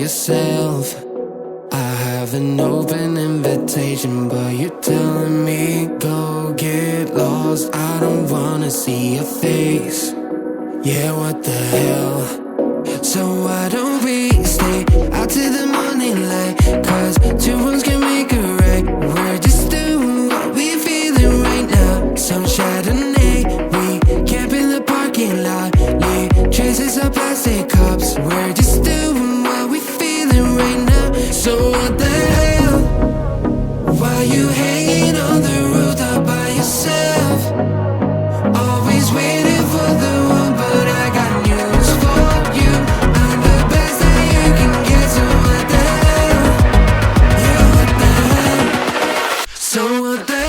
yourself. I have an open invitation, but you're telling me go get lost. I don't wanna see your face. Yeah, what the hell? So why don't we stay out till the morning light? Cause two wrongs can make a right. We're just doing what we feeling right now. Some Chardonnay, we camp in the parking lot. Leave traces of plastic cups. We're just doing what we feeling right now. So what the hell? Why you hanging on the rooftop by yourself? Always waiting for the one, but I got news for you. I'm the best that you can get, so what the hell? Yeah, what the hell? So what the